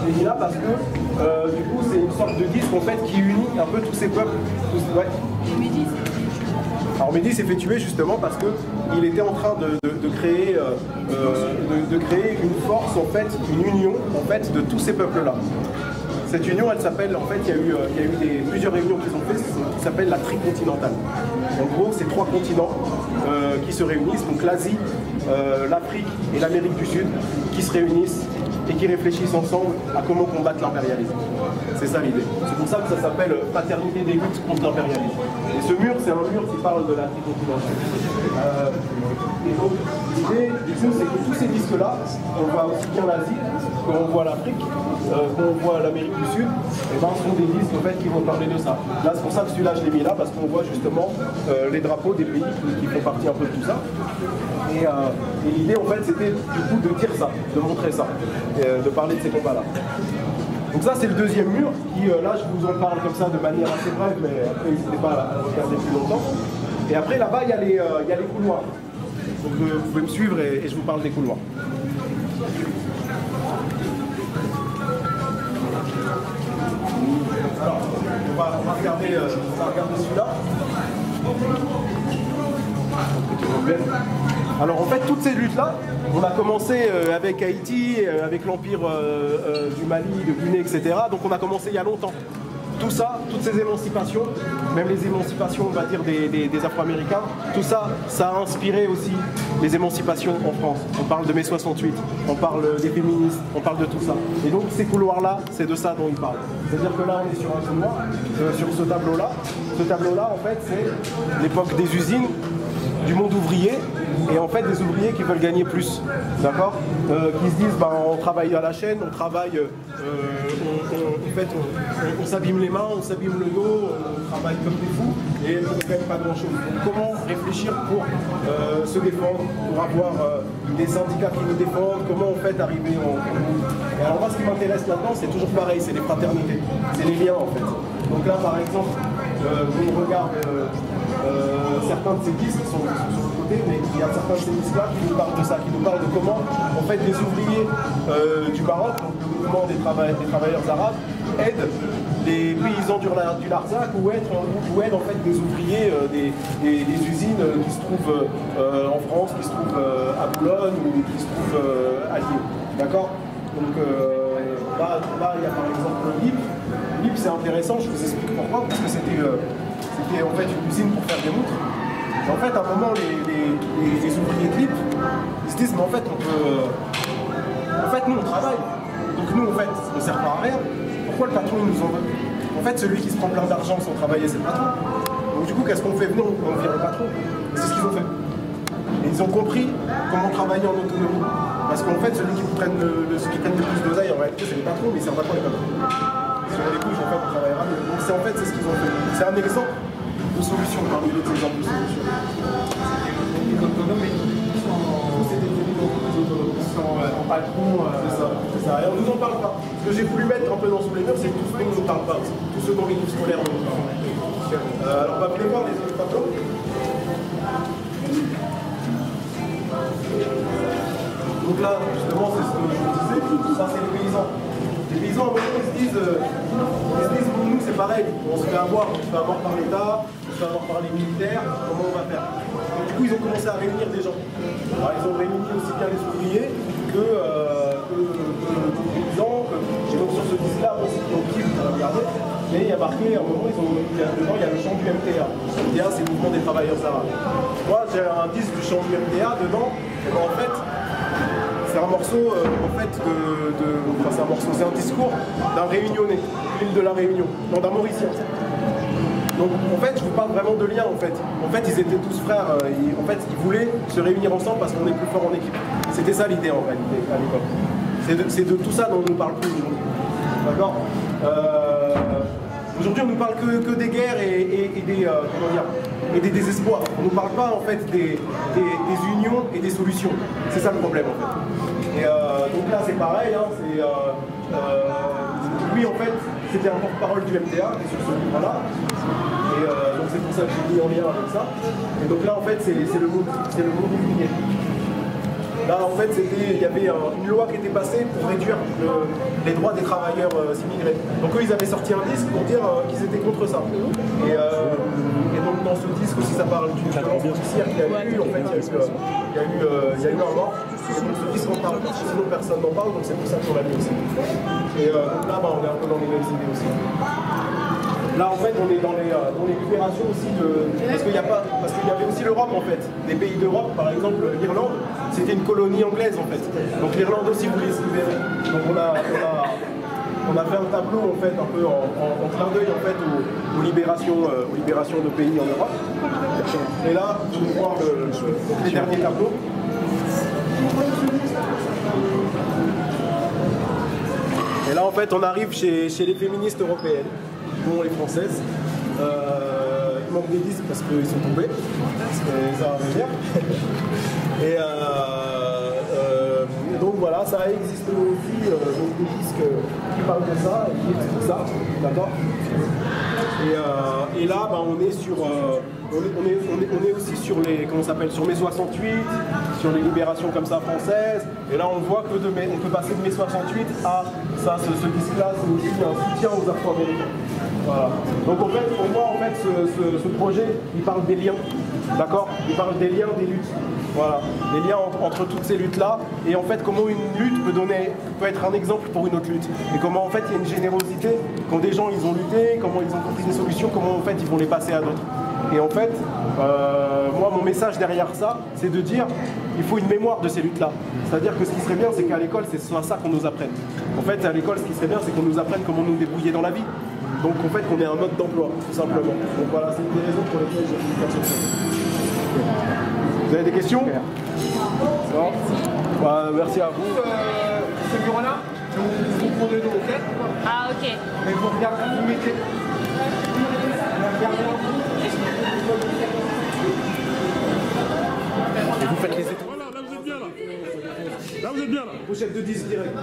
Je l'ai mis là parce que du coup, c'est une sorte de disque en fait qui unit un peu tous ces peuples. Ouais. Alors Mehdi s'est fait tuer justement parce qu'il était en train de créer une force, en fait, une union en fait, de tous ces peuples-là. Cette union, elle s'appelle, en fait, il y a eu plusieurs réunions qu'ils ont faites, qui s'appelle la tricontinentale. En gros, c'est 3 continents qui se réunissent, donc l'Asie, l'Afrique et l'Amérique du Sud, qui se réunissent et qui réfléchissent ensemble à comment combattre l'impérialisme. C'est ça l'idée. C'est pour ça que ça s'appelle Paternité des luttes contre l'impérialisme. Et ce mur, c'est un mur qui parle de la tricontinentale. Et donc, l'idée, du coup, c'est que tous ces disques-là, on voit aussi bien l'Asie, qu'on voit l'Afrique, qu'on voit l'Amérique du Sud, et ben, ce sont des disques en fait, qui vont parler de ça. Là, c'est pour ça que celui-là, je l'ai mis là, parce qu'on voit justement les drapeaux des pays qui font partie un peu de tout ça. Et l'idée, en fait, c'était du coup de dire ça, de montrer ça, de parler de ces combats-là. Donc ça c'est le deuxième mur qui, là je vous en parle comme ça de manière assez brève, mais après n'hésitez pas à le regarder plus longtemps. Et après là-bas il y a les couloirs. Donc vous pouvez me suivre et je vous parle des couloirs. Alors, on va regarder celui-là. Alors en fait toutes ces luttes-là, on a commencé avec Haïti, avec l'empire du Mali, de Guinée, etc. Donc on a commencé il y a longtemps. Tout ça, toutes ces émancipations, même les émancipations, on va dire, des Afro-Américains, tout ça, ça a inspiré aussi les émancipations en France. On parle de mai 68, on parle des féministes, on parle de tout ça. Et donc ces couloirs-là, c'est de ça dont ils parlent. C'est-à-dire que là, on est sur un couloir, sur ce tableau-là. Ce tableau-là, en fait, c'est l'époque des usines, du monde ouvrier, et en fait des ouvriers qui veulent gagner plus, d'accord, qui se disent ben, on travaille à la chaîne, on travaille, on s'abîme les mains, on s'abîme le dos, on travaille comme des fous et on ne gagne pas grand chose. Donc comment réfléchir pour se défendre, pour avoir des syndicats qui nous défendent, comment en fait arriver en... Et alors moi ce qui m'intéresse là-dedans c'est toujours pareil, c'est les fraternités, c'est les liens en fait. Donc là par exemple, on regarde certains de ces disques qui sont sur le côté, mais il y a certains de ces disques-là qui nous parlent de ça, qui nous parlent de comment, en fait, les ouvriers du Maroc, donc le mouvement des travailleurs arabes, aident les paysans du Larzac ou aident en fait des ouvriers des usines qui se trouvent en France, qui se trouvent à Boulogne ou qui se trouvent à Lyon. D'accord? Donc là, il y a par exemple LIP. LIP, c'est intéressant, je vous explique pourquoi, parce que c'était en fait une usine pour faire des montres. Et en fait, à un moment, les ouvriers de LIP, ils se disent, mais en fait, on peut... En fait, nous, on travaille. Donc nous, en fait, on ne sert pas à rien. Pourquoi le patron, il nous en veut? En fait, celui qui se prend plein d'argent sans travailler, c'est le patron. Donc du coup, qu'est-ce qu'on fait? Venez, on vire le patron. Et c'est ce qu'ils ont fait. Et ils ont compris comment travailler en autonomie. Parce qu'en fait, celui qui prenne le plus d'oseille, en réalité, c'est les patrons, mais ils ne servent pas les patrons. Si on a les couches, en fait, on travaillera mieux. Donc c'est en fait, c'est ce qu'ils ont fait. C'est un exemple de solution parmi les exemples de solution. Les autonomes, mais ils sont en patron. C'est ça. Et on ne nous en parle pas. Ce que j'ai voulu mettre un peu dans sous les murs, c'est tout ce dont on ne nous parle pas. Tout ce dont les livres scolaires nous parlent. Alors, on va venir voir les autres tableaux. Donc là, justement, c'est ce que je vous disais, ça c'est les paysans. Les paysans, à un moment, ils se disent pour nous, c'est pareil, on se fait avoir par l'État, on se fait avoir par les militaires, comment on va faire? Donc, du coup, ils ont commencé à réunir des gens. Alors, ils ont réuni aussi bien les ouvriers que les paysans, j'ai donc sur ce disque-là, bon, c'est au pied, vous regardez, mais il y a marqué, à un moment, dedans, il y a le chant du MTA. Le MTA, c'est le mouvement des travailleurs arabes. Moi, j'ai un disque du chant du MTA, dedans, et ben, en fait, c'est un morceau, c'est un discours d'un Réunionnais, l'île de la Réunion, non d'un Mauricien. Donc en fait, je vous parle vraiment de lien en fait. En fait, ils étaient tous frères, en fait, ils voulaient se réunir ensemble parce qu'on est plus fort en équipe. C'était ça l'idée en réalité à l'époque. C'est de tout ça dont on ne parle plus aujourd'hui. D'accord? Aujourd'hui, on ne nous parle que des guerres et des désespoirs. On ne nous parle pas en fait des unions et des solutions. C'est ça le problème en fait. Et donc là, c'est pareil. Hein, lui, en fait, c'était un porte-parole du MTA sur ce livre-là. Et donc c'est pour ça que j'ai mis en lien avec ça. Et donc là, en fait, c'est le monde ouvrier. Là, en fait, il y avait une loi qui était passée pour réduire les droits des travailleurs immigrés. Donc eux, ils avaient sorti un disque pour dire qu'ils étaient contre ça. Et donc dans ce disque aussi, ça parle d'une violence policière qu'il y a eu. En fait, il y a eu un mort. Et donc ce disque, on parle, sinon personne n'en parle, donc c'est pour ça qu'on l'a mis aussi. Et donc là, on est un peu dans les mêmes idées aussi. Là, en fait, on est dans les libérations aussi parce qu'il y avait aussi l'Europe, en fait. Des pays d'Europe, par exemple, l'Irlande, c'était une colonie anglaise, en fait. Donc l'Irlande aussi voulait se libérer. Donc on a fait un tableau, en fait, un peu en clin d'œil, en fait, aux libérations de pays en Europe. Et là, vous pouvez voir les derniers tableaux. Et là, en fait, on arrive chez les féministes européennes. Bon, les françaises, il manque des disques parce qu'ils sont tombés, parce que ça va venir. Et donc voilà, ça existe aussi donc des disques qui parle de ça, qui explique ça, d'accord. Et là, bah, on est sur, on est aussi sur les, comment ça s'appelle, sur mai 68, sur les libérations comme ça françaises. Et là, on voit que on peut passer de mai 68 à ça, ce disque-là, c'est aussi un soutien aux Afro-Américains. Voilà. Donc en fait, pour moi, en fait, ce projet, il parle des liens, d'accord. Il parle des liens, des luttes. Voilà, les liens entre toutes ces luttes-là, et en fait comment une lutte peut être un exemple pour une autre lutte, et comment en fait il y a une générosité, quand des gens ils ont lutté, comment ils ont compris des solutions, comment en fait ils vont les passer à d'autres. Et en fait, moi mon message derrière ça, c'est de dire, il faut une mémoire de ces luttes-là. C'est-à-dire que ce qui serait bien, c'est qu'à l'école, c'est soit ça qu'on nous apprenne. En fait, à l'école, ce qui serait bien, c'est qu'on nous apprenne comment nous débrouiller dans la vie. Donc en fait, qu'on ait un mode d'emploi, tout simplement. Donc voilà, c'est une des raisons pour lesquelles j'ai voulu faire ce projet. Vous avez des questions? Non. Bah, merci à vous. Ce bureau-là, vous prenez le dos, ok? Ah, ok. Mais vous regardez, vous mettez. Et vous faites les étoiles. Voilà, là vous êtes bien là. Là vous êtes bien là. Pochette de 10 direct.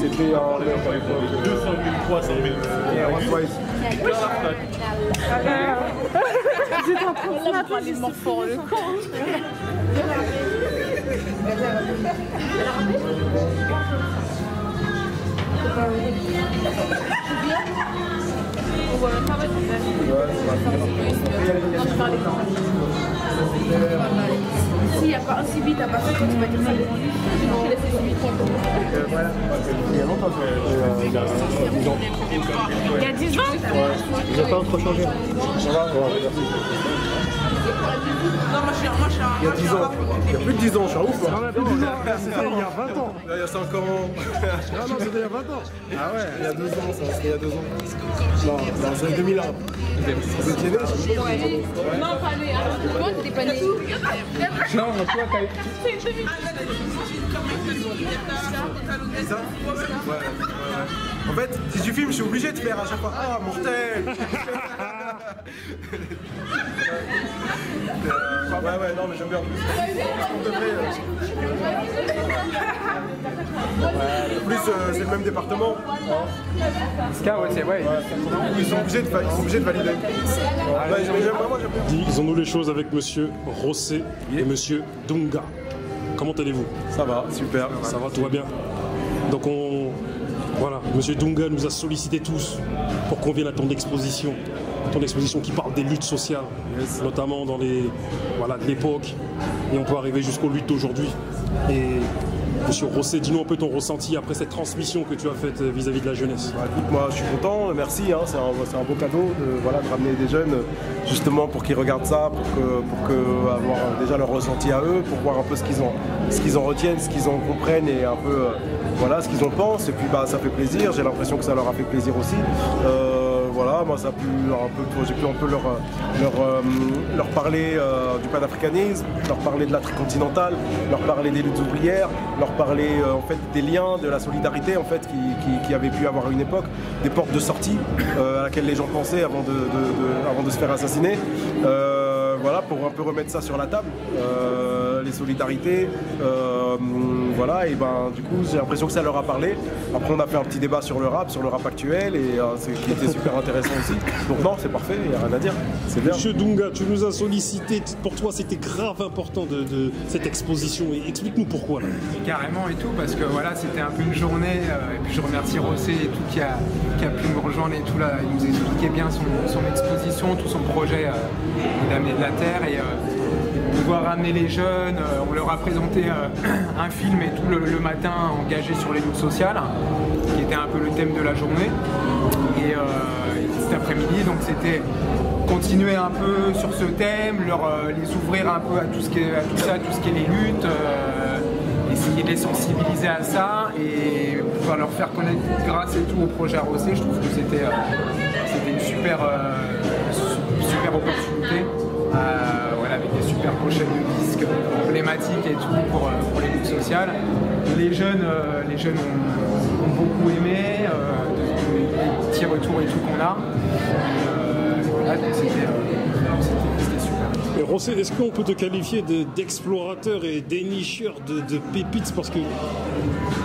C'était en 200 000, 300 000. J'étais en train de snapper justement pour le compte. S'il n'y a pas un CB, t'as pas fait quand tu vas dire ça devant lui. Je laisse les CB tranquille. Voilà. Il y a longtemps que il y a 10 ans. Il y a 10 ans? Ils n'ont pas trop changé. Ça va? Merci. Non, moi je suis un. Il y a 10 ans. Il y a plus de 10 ans, je suis un ouf. C'était il y a 20 ans. Il y a 5 ans. Ah non, c'était il y a 20 ans. Ah ouais, il y a 2 ans, ça, c'était il y a 2 ans. Non, c'est 2001. Vous étiez né? Non, pas né. Comment t'étais pas né? Non, toi, t'as été. Ça? Ouais. En fait, si tu filmes, je suis obligé de faire à chaque fois. Ah, mortel! Ouais, non, mais j'aime bien. En plus, c'est le même département. Ska, ouais, c'est vrai. Ils sont obligés de valider. Ouais, j'aime bien. Disons-nous les choses avec monsieur Rossé et monsieur Dunga. Comment allez-vous? Ça va, super. Ça va, tout va bien. Donc voilà, monsieur Dunga nous a sollicité tous pour qu'on vienne à ton exposition qui parle des luttes sociales, notamment dans de l'époque, et on peut arriver jusqu'aux luttes d'aujourd'hui. Et monsieur Rossé, dis-nous un peu ton ressenti après cette transmission que tu as faite vis-à-vis de la jeunesse. Bah, écoute, moi je suis content, merci, hein, c'est un beau cadeau de ramener des jeunes justement pour qu'ils regardent ça, pour que avoir déjà leur ressenti à eux, pour voir un peu ce qu'ils en retiennent, ce qu'ils en comprennent et un peu ce qu'ils en pensent. Et puis bah, ça fait plaisir, j'ai l'impression que ça leur a fait plaisir aussi. Voilà, moi ça a pu j'ai pu un peu leur parler du panafricanisme, leur parler de la tricontinentale, leur parler des luttes ouvrières, leur parler en fait des liens, de la solidarité en fait qui avait pu avoir à une époque, des portes de sortie à laquelle les gens pensaient avant de se faire assassiner. Voilà, pour un peu remettre ça sur la table, les solidarités, voilà, et ben du coup j'ai l'impression que ça leur a parlé. Après on a fait un petit débat sur le rap actuel et qui était super intéressant aussi. Donc non, c'est parfait, il n'y a rien à dire, c'est bien. Monsieur Dunga, tu nous as sollicité, pour toi c'était grave important de cette exposition, et explique-nous pourquoi là. Carrément et tout, parce que voilà, c'était un peu une journée, et puis je remercie Rossé et tout qui a pu me rejoindre et tout là, il nous expliquait bien son exposition, tout son projet d'amener de la terre et pouvoir ramener les jeunes, on leur a présenté un film et tout le matin engagé sur les luttes sociales, qui était un peu le thème de la journée. Et cet après-midi, donc c'était continuer un peu sur ce thème, les ouvrir un peu à tout ce qui est les luttes, essayer de les sensibiliser à ça et pouvoir leur faire connaître grâce et tout au projet Rossé. Je trouve que c'était c'était une super opportunité. Voilà, avec des super pochettes de disques emblématiques et tout pour les luttes sociales. Les jeunes ont beaucoup aimé, les petits retours et tout qu'on a. Voilà, donc c'était super. Et José, est-ce qu'on peut te qualifier d'explorateur et dénicheur de pépites? Parce que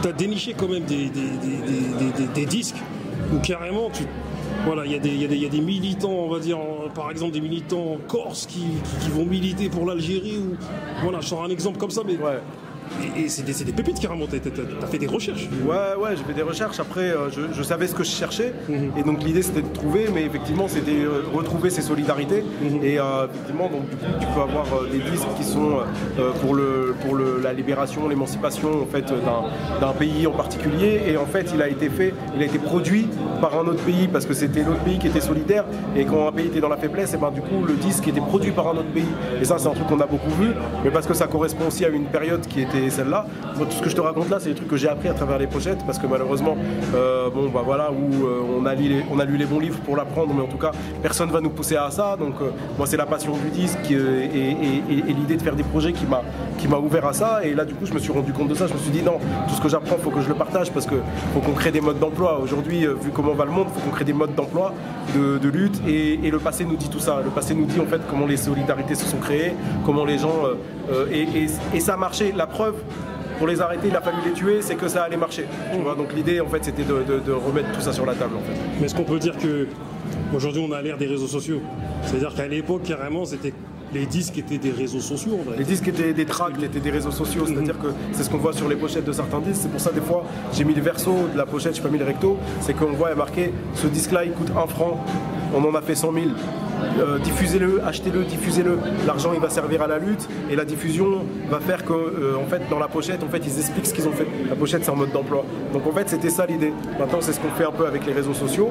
tu as déniché quand même des disques où carrément voilà, il y a des militants, on va dire, par exemple des militants corses qui vont militer pour l'Algérie. Ou voilà, je sors un exemple comme ça, mais Ouais. Et c'est des pépites carrément, t'as fait des recherches. Ouais, j'ai fait des recherches. Après, je savais ce que je cherchais. Et donc l'idée c'était de trouver, mais effectivement c'était retrouver ces solidarités. Et effectivement, donc du coup, tu peux avoir des disques qui sont pour la libération, l'émancipation en fait d'un pays en particulier. Et en fait, il a été produit par un autre pays parce que c'était l'autre pays qui était solidaire. Et quand un pays était dans la faiblesse, et ben du coup le disque était produit par un autre pays. Et ça, c'est un truc qu'on a beaucoup vu, mais parce que ça correspond aussi à une période qui était celle-là. Moi, tout ce que je te raconte là, c'est des trucs que j'ai appris à travers les pochettes, parce que malheureusement, voilà, on a lu les bons livres pour l'apprendre, mais en tout cas, personne va nous pousser à ça. Donc, moi, c'est la passion du disque et l'idée de faire des projets qui m'a ouvert à ça. Et là, du coup, je me suis rendu compte de ça. Je me suis dit non, tout ce que j'apprends, faut que je le partage, parce que faut qu'on crée des modes d'emploi. Aujourd'hui, vu comment va le monde, faut qu'on crée des modes d'emploi, de lutte. Et le passé nous dit tout ça. Le passé nous dit en fait comment les solidarités se sont créées, comment les gens et ça a marché. La preuve, pour les arrêter, il a fallu les tuer, c'est que ça allait marcher. Tu vois, donc l'idée, en fait, c'était de remettre tout ça sur la table. En fait. Mais est-ce qu'on peut dire que aujourd'hui on a l'ère des réseaux sociaux? C'est-à-dire qu'à l'époque, carrément, les disques étaient des réseaux sociaux en vrai. Les disques étaient des tracts, étaient des réseaux sociaux, c'est-à-dire que c'est ce qu'on voit sur les pochettes de certains disques. C'est pour ça, des fois, j'ai mis le verso de la pochette, je n'ai pas mis le recto. C'est qu'on voit, il y a marqué ce disque-là, il coûte 1 franc, on en a fait 100 000. Diffusez-le, achetez-le, diffusez-le. L'argent il va servir à la lutte et la diffusion va faire que en fait dans la pochette en fait ils expliquent ce qu'ils ont fait. La pochette c'est un mode d'emploi. Donc en fait c'était ça l'idée. Maintenant c'est ce qu'on fait un peu avec les réseaux sociaux.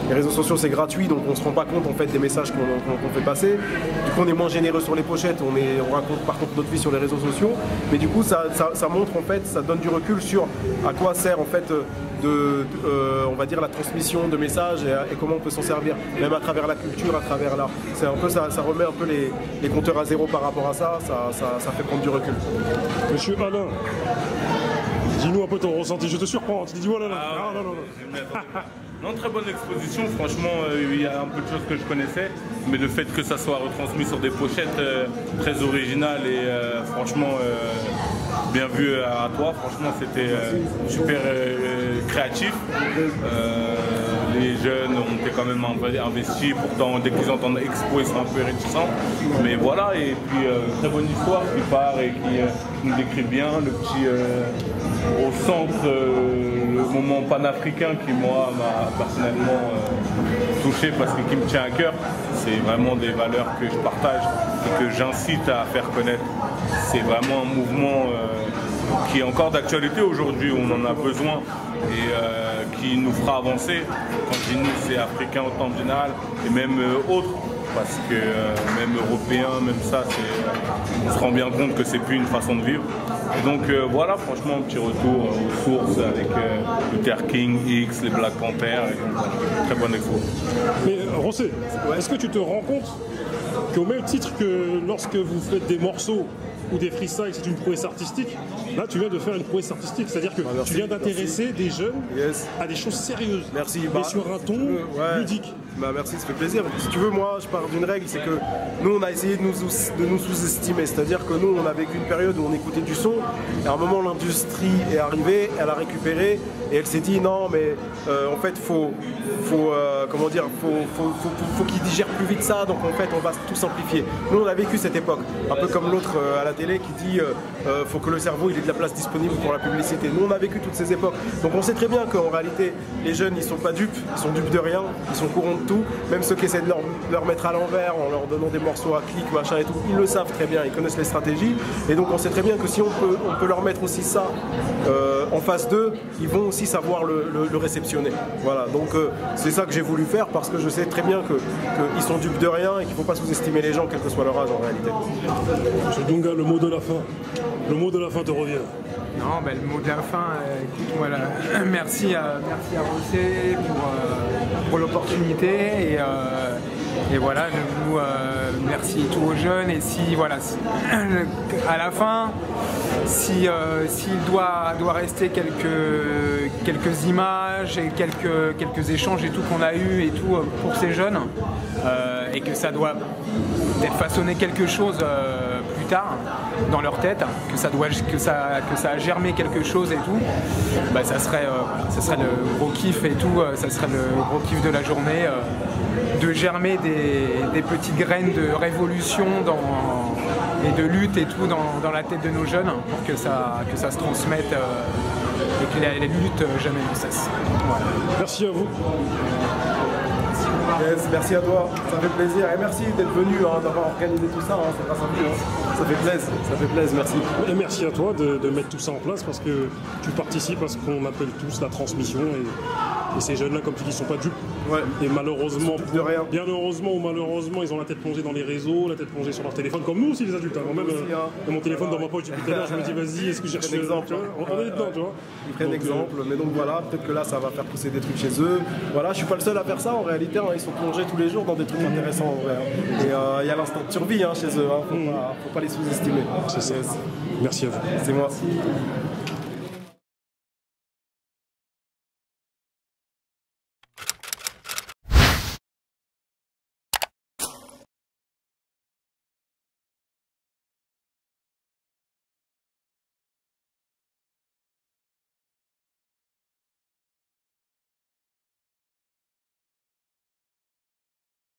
Les réseaux sociaux c'est gratuit donc on se rend pas compte en fait des messages qu'on fait passer. Du coup on est moins généreux sur les pochettes, on raconte par contre notre vie sur les réseaux sociaux. Mais du coup ça montre en fait, ça donne du recul sur à quoi sert en fait on va dire la transmission de messages et comment on peut s'en servir, même à travers la culture, à travers l'art. C'est un peu ça remet un peu les compteurs à zéro par rapport à ça fait prendre du recul. Monsieur Alain, dis-nous un peu ton ressenti, je te surprends, tu te dis oh là là. Non, très bonne exposition, franchement il y a un peu de choses que je connaissais, mais le fait que ça soit retransmis sur des pochettes très originales et franchement bien vu à toi, franchement c'était super créatif. Les jeunes ont été quand même investis, pourtant dès qu'ils entendent Expo ils sont un peu réticents, mais voilà, et puis très bonne histoire qui part et qui nous décrit bien le petit au centre, le moment panafricain qui moi m'a personnellement touché parce que qui me tient à cœur. C'est vraiment des valeurs que je partage et que j'incite à faire connaître. C'est vraiment un mouvement qui est encore d'actualité aujourd'hui, on en a besoin et qui nous fera avancer. Quand je dis nous, c'est africain au temps général et même autres, parce que même européens, même ça, on se rend bien compte que c'est plus une façon de vivre. Et donc voilà, franchement, un petit retour aux sources avec Luther King, X, les Black Panthers, et donc, voilà, très bonne expo. Mais José, est-ce que tu te rends compte qu'au même titre que lorsque vous faites des morceaux ou des freestyles, c'est une prouesse artistique, là tu viens de faire une prouesse artistique, c'est-à-dire que tu viens d'intéresser des jeunes à des choses sérieuses, mais sur un ton ludique. Merci, ça fait plaisir. Si tu veux, moi je pars d'une règle, c'est que nous on a essayé de nous sous-estimer, c'est-à-dire que nous on a vécu une période où on écoutait du son, et à un moment l'industrie est arrivée, elle a récupéré, et elle s'est dit non mais en fait faut qu'ils digèrent plus vite ça, donc en fait on va tout simplifier. Nous on a vécu cette époque, un peu comme l'autre à la télé qui dit faut que le cerveau il ait de la place disponible pour la publicité. Nous on a vécu toutes ces époques, donc on sait très bien qu'en réalité les jeunes ils sont pas dupes, ils sont dupes de rien, ils sont courants de tout, même ceux qui essaient de leur mettre à l'envers en leur donnant des morceaux à clic, machin et tout, ils le savent très bien, ils connaissent les stratégies, et donc on sait très bien que si on peut leur mettre aussi ça en face d'eux, ils vont aussi savoir le réceptionner. Voilà, donc c'est ça que j'ai voulu faire parce que je sais très bien qu'ils sont dupes de rien et qu'il ne faut pas sous-estimer les gens quel que soit leur âge en réalité. Monsieur Dunga, le mot de la fin. Le mot de la fin te revient. Non, ben, le mot de la fin, écoute, voilà, merci à José pour l'opportunité et voilà, nous, merci tous aux jeunes et si voilà, à la fin, s'il doit rester quelques images et quelques échanges et tout qu'on a eu et tout pour ces jeunes et que ça doit peut-être façonner quelque chose plus tard dans leur tête, que ça a germé quelque chose et tout, bah, ça serait le gros kiff et tout, ça serait le gros kiff de la journée, de germer des petites graines de révolution et de lutte et tout dans la tête de nos jeunes pour que ça se transmette et que les luttes jamais ne cessent. Voilà. Merci à vous. Yes, merci à toi, ça fait plaisir et merci d'être venu, d'avoir organisé tout ça, c'est pas simple, ça fait plaisir, merci. Et merci à toi de mettre tout ça en place parce que tu participes à ce qu'on appelle tous la transmission et ces jeunes-là, comme tu dis, ils sont pas dupes. Ouais. Et malheureusement, de rien. bien heureusement ou malheureusement, ils ont la tête plongée dans les réseaux, la tête plongée sur leur téléphone, comme nous aussi les adultes. Moi-même, mon téléphone dans ma poche depuis tout à l'heure, je me dis vas-y, est-ce que j'ai reçu exemple, on est dedans, tu vois. Ils prennent exemple, mais donc voilà, peut-être que là ça va faire pousser des trucs chez eux. Voilà, je suis pas le seul à faire ça en réalité, ils sont plongés tous les jours dans des trucs intéressants en vrai. Et il y a l'instinct de survie chez eux, faut pas les sous-estimer. C'est ça. Merci à vous. C'est moi.